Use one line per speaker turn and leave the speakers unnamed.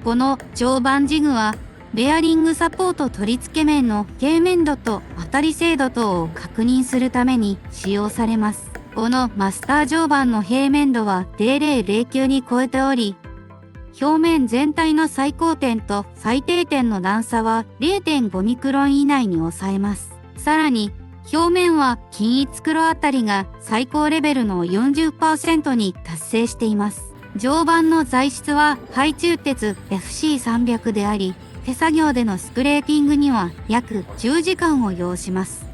この定盤治具は、ベアリングサポート取り付け面の平面度と当たり精度等を確認するために使用されます。このマスター定盤の平面度は0009に超えており、表面全体の最高点と最低点の段差は 0.5 ミクロン以内に抑えます。さらに、表面は均一黒あたりが最高レベルの 40% に達成しています。定盤の材質は廃鋳鉄 FC300 であり、手作業でのスクレーピングには約10時間を要します。